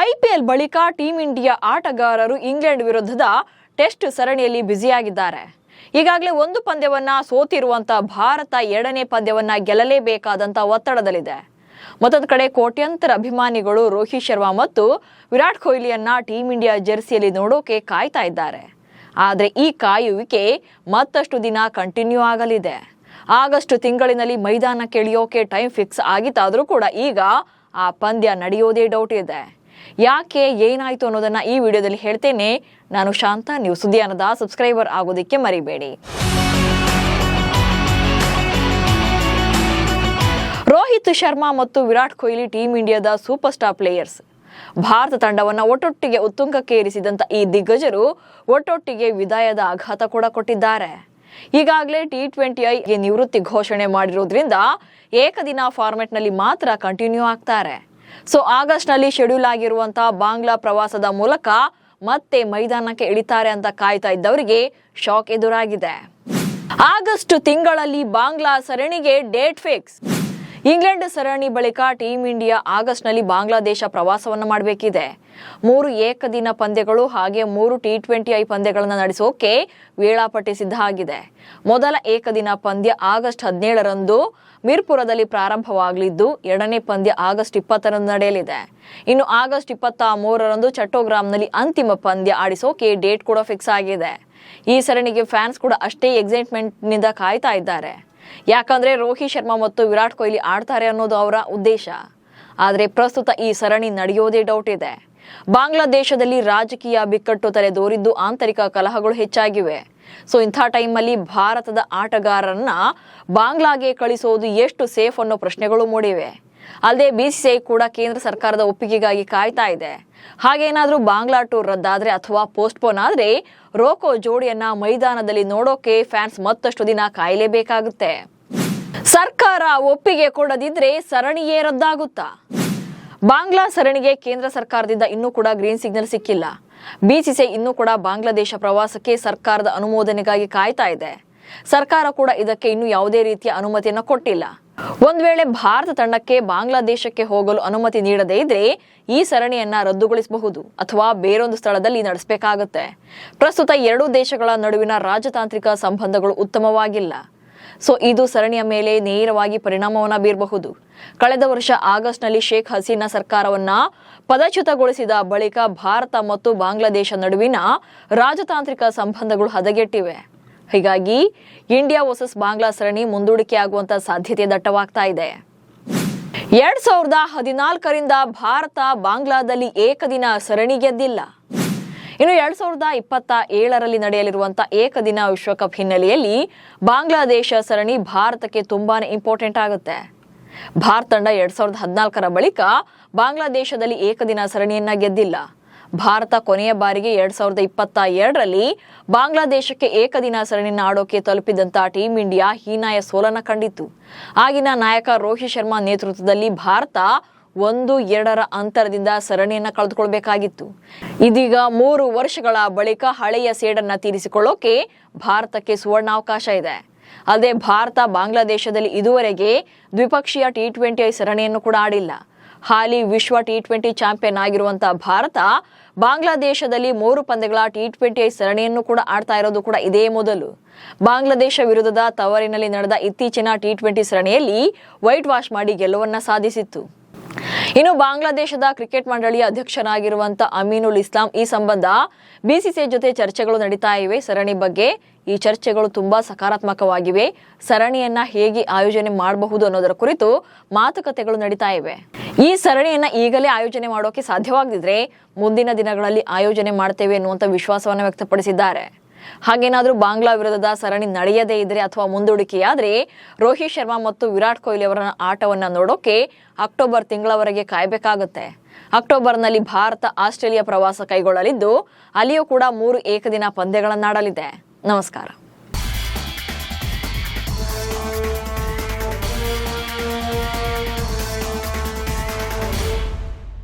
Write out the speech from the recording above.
IPL ಬಳಿಕ team India ಆಟಗಾರರು England ವಿರುದ್ಧದ ಟೆಸ್ಟ್ ಸರಣಿಯಲ್ಲಿ ಬ್ಯುಸಿಯಾಗಿದ್ದಾರೆ. ಈಗಾಗಲೇ ಒಂದು ಪಂದ್ಯವನ್ನ ಸೋತಿರುವಂತ ಭಾರತ ಎರಡನೇ ಪಂದ್ಯವನ್ನ ಗೆಲ್ಲಲೇಬೇಕಾದಂತ ಒತ್ತಡದಲ್ಲಿದೆ. ಮತ್ತೊಂದು ಕಡೆ ಕೋಟ್ಯಂತರ ಅಭಿಮಾನಿಗಳು ರೋಹಿತ್ ಶರ್ಮಾ ಮತ್ತು ವಿರಾಟ್ ಕೊಹ್ಲಿಯನ್ನ ಟೀಂ ಇಂಡಿಯಾ ಜೆರ್ಸಿಯಲ್ಲಿ ನೋಡೋಕೆ ಕಾಯ್ತಾ ಇದ್ದಾರೆ. ಆದರೆ ಈ ಕಾಯುವಿಕೆ ಮತ್ತಷ್ಟು ದಿನ ಕಂಟಿನ್ಯೂ ಆಗಲಿದೆ. ಆಗಸ್ಟ್ ತಿಂಗಳಿನಲ್ಲಿ ಮೈದಾನಕ್ಕೆ ಇಳಿಯೋಕೆ ಟೈಮ್ ಫಿಕ್ಸ್ ಆಗಿತ್ತಾದರೂ ಕೂಡ ಈಗ ಆ ಪಂದ್ಯ ನಡೆಯೋದೇ ಡೌಟ್ ಇದೆ. ಯಾಕೆ ಏನಾಯ್ತು ಅನ್ನೋದನ್ನ ಈ ವಿಡಿಯೋದಲ್ಲಿ ಹೇಳ್ತೇನೆ. ನಾನು ಶಾಂತ, ನೀವು ಸುದ್ದಿಯಾನದ ಸಬ್ಸ್ಕ್ರೈಬರ್ ಆಗೋದಕ್ಕೆ ಮರಿಬೇಡಿ. ರೋಹಿತ್ ಶರ್ಮಾ ಮತ್ತು ವಿರಾಟ್ ಕೊಹ್ಲಿ ಟೀಂ ಇಂಡಿಯಾದ ಸೂಪರ್ ಸ್ಟಾರ್ ಪ್ಲೇಯರ್ಸ್. ಭಾರತ ತಂಡವನ್ನು ಒಟ್ಟೊಟ್ಟಿಗೆ ಉತ್ತುಂಗಕ್ಕೆ ಏರಿಸಿದಂತ ಈ ದಿಗ್ಗಜರು ಒಟ್ಟೊಟ್ಟಿಗೆ ವಿದಾಯದ ಆಘಾತ ಕೂಡ ಕೊಟ್ಟಿದ್ದಾರೆ. ಈಗಾಗಲೇ T20 ನಿವೃತ್ತಿ ಘೋಷಣೆ ಮಾಡಿರೋದ್ರಿಂದ ಏಕದಿನ ಫಾರ್ಮೆಟ್ ನಲ್ಲಿ ಮಾತ್ರ ಕಂಟಿನ್ಯೂ ಆಗ್ತಾರೆ. ಸೊ ಆಗಸ್ಟ್ ನಲ್ಲಿ ಶೆಡ್ಯೂಲ್ ಆಗಿರುವಂತಹ ಬಾಂಗ್ಲಾ ಪ್ರವಾಸದ ಮೂಲಕ ಮತ್ತೆ ಮೈದಾನಕ್ಕೆ ಇಳಿತಾರೆ ಅಂತ ಕಾಯ್ತಾ ಇದ್ದವರಿಗೆ ಶಾಕ್ ಎದುರಾಗಿದೆ. ಆಗಸ್ಟ್ ತಿಂಗಳಲ್ಲಿ ಬಾಂಗ್ಲಾ ಸರಣಿಗೆ ಡೇಟ್ ಫಿಕ್ಸ್. ಇಂಗ್ಲೆಂಡ್ ಸರಣಿ ಬಳಿಕ ಟೀಂ ಇಂಡಿಯಾ ಆಗಸ್ಟ್ ನಲ್ಲಿ ಬಾಂಗ್ಲಾದೇಶ ಪ್ರವಾಸವನ್ನು ಮಾಡಬೇಕಿದೆ. 3 ಏಕದಿನ ಪಂದ್ಯಗಳು ಹಾಗೆ 3 T20 ಪಂದ್ಯಗಳನ್ನು ನಡೆಸೋಕೆ ವೇಳಾಪಟ್ಟಿ ಸಿದ್ಧ ಆಗಿದೆ. ಮೊದಲ ಏಕದಿನ ಪಂದ್ಯ ಆಗಸ್ಟ್ 17ರಂದು ಮಿರ್ಪುರದಲ್ಲಿ ಪ್ರಾರಂಭವಾಗಲಿದ್ದು, ಎರಡನೇ ಪಂದ್ಯ ಆಗಸ್ಟ್ 20ರಂದು ನಡೆಯಲಿದೆ. ಇನ್ನು ಆಗಸ್ಟ್ 23ರಂದು ಚಟ್ಟೋಗ್ರಾಮ್ನಲ್ಲಿ ಅಂತಿಮ ಪಂದ್ಯ ಆಡಿಸೋಕೆ ಡೇಟ್ ಕೂಡ ಫಿಕ್ಸ್ ಆಗಿದೆ. ಈ ಸರಣಿಗೆ ಫ್ಯಾನ್ಸ್ ಕೂಡ ಅಷ್ಟೇ ಎಕ್ಸೈಟ್ಮೆಂಟ್ ನಿಂದ ಕಾಯ್ತಾ ಇದ್ದಾರೆ. ಯಾಕಂದ್ರೆ ರೋಹಿತ್ ಶರ್ಮಾ ಮತ್ತು ವಿರಾಟ್ ಕೊಹ್ಲಿ ಆಡ್ತಾರೆ ಅನ್ನೋದು ಅವರ ಉದ್ದೇಶ. ಆದರೆ ಪ್ರಸ್ತುತ ಈ ಸರಣಿ ನಡೆಯೋದೇ ಡೌಟ್ ಇದೆ. ಬಾಂಗ್ಲಾದೇಶದಲ್ಲಿ ರಾಜಕೀಯ ಬಿಕ್ಕಟ್ಟು ತಲೆದೋರಿದ್ದು ಆಂತರಿಕ ಕಲಹಗಳು ಹೆಚ್ಚಾಗಿವೆ. ಸೊ ಇಂಥ ಟೈಮಲ್ಲಿ ಭಾರತದ ಆಟಗಾರರನ್ನ ಬಾಂಗ್ಲಾಗೆ ಕಳಿಸೋದು ಎಷ್ಟು ಸೇಫ್ ಅನ್ನೋ ಪ್ರಶ್ನೆಗಳು ಮೂಡಿವೆ. ಅಲ್ಲದೆ BCCI ಕೂಡ ಕೇಂದ್ರ ಸರ್ಕಾರದ ಒಪ್ಪಿಗೆಗಾಗಿ ಕಾಯ್ತಾ ಇದೆ. ಹಾಗೇನಾದ್ರೂ ಬಾಂಗ್ಲಾ ಟೂರ್ ರದ್ದಾದ್ರೆ ಅಥವಾ ಪೋಸ್ಟ್ಪೋನ್ ಆದ್ರೆ ರೋಕೋ ಜೋಡಿಯನ್ನ ಮೈದಾನದಲ್ಲಿ ನೋಡೋಕೆ ಫ್ಯಾನ್ಸ್ ಮತ್ತಷ್ಟು ದಿನ ಕಾಯಲೇಬೇಕಾಗುತ್ತೆ. ಸರ್ಕಾರ ಒಪ್ಪಿಗೆ ಕೊಡದಿದ್ರೆ ಸರಣಿಯೇ ರದ್ದಾಗುತ್ತಾ? ಬಾಂಗ್ಲಾ ಸರಣಿಗೆ ಕೇಂದ್ರ ಸರ್ಕಾರದಿಂದ ಇನ್ನೂ ಕೂಡ ಗ್ರೀನ್ ಸಿಗ್ನಲ್ ಸಿಕ್ಕಿಲ್ಲ. BCCI ಇನ್ನೂ ಕೂಡ ಬಾಂಗ್ಲಾದೇಶ ಪ್ರವಾಸಕ್ಕೆ ಸರ್ಕಾರದ ಅನುಮೋದನೆಗಾಗಿ ಕಾಯ್ತಾ ಇದೆ. ಸರ್ಕಾರ ಕೂಡ ಇದಕ್ಕೆ ಇನ್ನೂ ಯಾವುದೇ ರೀತಿಯ ಅನುಮತಿಯನ್ನು ಕೊಟ್ಟಿಲ್ಲ. ಒಂದ್ ವೇಳೆ ಭಾರತ ತಂಡಕ್ಕೆ ಬಾಂಗ್ಲಾದೇಶಕ್ಕೆ ಹೋಗಲು ಅನುಮತಿ ನೀಡದೇ ಇದ್ರೆ ಈ ಸರಣಿಯನ್ನ ರದ್ದುಗೊಳಿಸಬಹುದು ಅಥವಾ ಬೇರೊಂದು ಸ್ಥಳದಲ್ಲಿ ನಡೆಸಬೇಕಾಗುತ್ತೆ. ಪ್ರಸ್ತುತ ಎರಡೂ ದೇಶಗಳ ನಡುವಿನ ರಾಜತಾಂತ್ರಿಕ ಸಂಬಂಧಗಳು ಉತ್ತಮವಾಗಿಲ್ಲ. ಸೊ ಇದು ಸರಣಿಯ ಮೇಲೆ ನೇರವಾಗಿ ಪರಿಣಾಮವನ್ನ ಬೀರಬಹುದು. ಕಳೆದ ವರ್ಷ ಆಗಸ್ಟ್ ನಲ್ಲಿ ಶೇಖ್ ಹಸೀನಾ ಸರ್ಕಾರವನ್ನ ಪದಚ್ಯುತಗೊಳಿಸಿದ ಬಳಿಕ ಭಾರತ ಮತ್ತು ಬಾಂಗ್ಲಾದೇಶ ನಡುವಿನ ರಾಜತಾಂತ್ರಿಕ ಸಂಬಂಧಗಳು ಹದಗೆಟ್ಟಿವೆ. ಹೀಗಾಗಿ ಇಂಡಿಯಾ ವರ್ಸಸ್ ಬಾಂಗ್ಲಾ ಸರಣಿ ಮುಂದೂಡಿಕೆ ಆಗುವಂತ ಸಾಧ್ಯತೆ ದಟ್ಟವಾಗ್ತಾ ಇದೆ. 2014ರಿಂದ ಭಾರತ ಬಾಂಗ್ಲಾದಲ್ಲಿ ಏಕದಿನ ಸರಣಿ ಗೆದ್ದಿಲ್ಲ. ಇನ್ನು 2027ರಲ್ಲಿ ನಡೆಯಲಿರುವಂತಹ ಏಕದಿನ ವಿಶ್ವಕಪ್ ಹಿನ್ನೆಲೆಯಲ್ಲಿ ಬಾಂಗ್ಲಾದೇಶ ಸರಣಿ ಭಾರತಕ್ಕೆ ತುಂಬಾನೇ ಇಂಪಾರ್ಟೆಂಟ್ ಆಗುತ್ತೆ. ಭಾರತ ತಂಡ 2014ರ ಬಳಿಕ ಬಾಂಗ್ಲಾದೇಶದಲ್ಲಿ ಏಕದಿನ ಸರಣಿಯನ್ನ ಗೆದ್ದಿಲ್ಲ. ಭಾರತ ಕೊನೆಯ ಬಾರಿಗೆ 2022ರಲ್ಲಿ ಬಾಂಗ್ಲಾದೇಶಕ್ಕೆ ಏಕದಿನ ಸರಣಿಯನ್ನು ಆಡೋಕೆ ತಲುಪಿದಂತ ಟೀಂ ಇಂಡಿಯಾ ಹೀನಾಯ ಸೋಲನ್ನ ಕಂಡಿತ್ತು. ಆಗಿನ ನಾಯಕ ರೋಹಿತ್ ಶರ್ಮಾ ನೇತೃತ್ವದಲ್ಲಿ ಭಾರತ 1-2 ಅಂತರದಿಂದ ಸರಣಿಯನ್ನ ಕಳೆದುಕೊಳ್ಬೇಕಾಗಿತ್ತು. ಇದೀಗ 3 ವರ್ಷಗಳ ಬಳಿಕ ಹಳೆಯ ಸೇಡನ್ನ ತೀರಿಸಿಕೊಳ್ಳೋಕೆ ಭಾರತಕ್ಕೆ ಸುವರ್ಣಾವಕಾಶ ಇದೆ. ಅಲ್ಲದೆ ಭಾರತ ಬಾಂಗ್ಲಾದೇಶದಲ್ಲಿ ಇದುವರೆಗೆ ದ್ವಿಪಕ್ಷೀಯ T20 ಸರಣಿಯನ್ನು ಕೂಡ ಆಡಿಲ್ಲ. ಹಾಲಿ ವಿಶ್ವ T20 ಚಾಂಪಿಯನ್ ಆಗಿರುವಂತಹ ಭಾರತ ಬಾಂಗ್ಲಾದೇಶದಲ್ಲಿ 3 ಪಂದ್ಯಗಳ T20 ಸರಣಿಯನ್ನು ಕೂಡ ಆಡ್ತಾ ಇರೋದು ಕೂಡ ಇದೇ ಮೊದಲು. ಬಾಂಗ್ಲಾದೇಶ ವಿರುದ್ಧದ ತವರಿನಲ್ಲಿ ನಡೆದ ಇತ್ತೀಚಿನ T20 ಸರಣಿಯಲ್ಲಿ ವೈಟ್ ವಾಶ್ ಮಾಡಿ ಗೆಲುವನ್ನ ಸಾಧಿಸಿತ್ತು. ಇನ್ನು ಬಾಂಗ್ಲಾದೇಶದ ಕ್ರಿಕೆಟ್ ಮಂಡಳಿಯ ಅಧ್ಯಕ್ಷನಾಗಿರುವಂತಹ ಅಮೀನುಲ್ ಇಸ್ಲಾಂ ಈ ಸಂಬಂಧ BCCI ಜೊತೆ ಚರ್ಚೆಗಳು ನಡೀತಾ ಇವೆ. ಸರಣಿ ಬಗ್ಗೆ ಈ ಚರ್ಚೆಗಳು ತುಂಬಾ ಸಕಾರಾತ್ಮಕವಾಗಿವೆ. ಸರಣಿಯನ್ನ ಹೇಗೆ ಆಯೋಜನೆ ಮಾಡಬಹುದು ಅನ್ನೋದರ ಕುರಿತು ಮಾತುಕತೆಗಳು ನಡೀತಾ ಇವೆ. ಈ ಸರಣಿಯನ್ನ ಈಗಲೇ ಆಯೋಜನೆ ಮಾಡೋಕೆ ಸಾಧ್ಯವಾಗದಿದ್ರೆ ಮುಂದಿನ ದಿನಗಳಲ್ಲಿ ಆಯೋಜನೆ ಮಾಡ್ತೇವೆ ಅನ್ನುವಂತ ವಿಶ್ವಾಸವನ್ನ ವ್ಯಕ್ತಪಡಿಸಿದ್ದಾರೆ. ಹಾಗೇನಾದ್ರೂ ಬಾಂಗ್ಲಾ ವಿರುದ್ಧದ ಸರಣಿ ನಡೆಯದೇ ಇದ್ರೆ ಅಥವಾ ಮುಂದೂಡಿಕೆಯಾದ್ರೆ ರೋಹಿತ್ ಶರ್ಮಾ ಮತ್ತು ವಿರಾಟ್ ಕೊಹ್ಲಿ ಅವರ ಆಟವನ್ನ ನೋಡೋಕೆ ಅಕ್ಟೋಬರ್ ತಿಂಗಳವರೆಗೆ ಕಾಯಬೇಕಾಗುತ್ತೆ. ಅಕ್ಟೋಬರ್ನಲ್ಲಿ ಭಾರತ ಆಸ್ಟ್ರೇಲಿಯಾ ಪ್ರವಾಸ ಕೈಗೊಳ್ಳಲಿದ್ದು ಅಲ್ಲಿಯೂ ಕೂಡ 3 ಏಕದಿನ ಪಂದ್ಯಗಳನ್ನಾಡಲಿದೆ. ನಮಸ್ಕಾರ.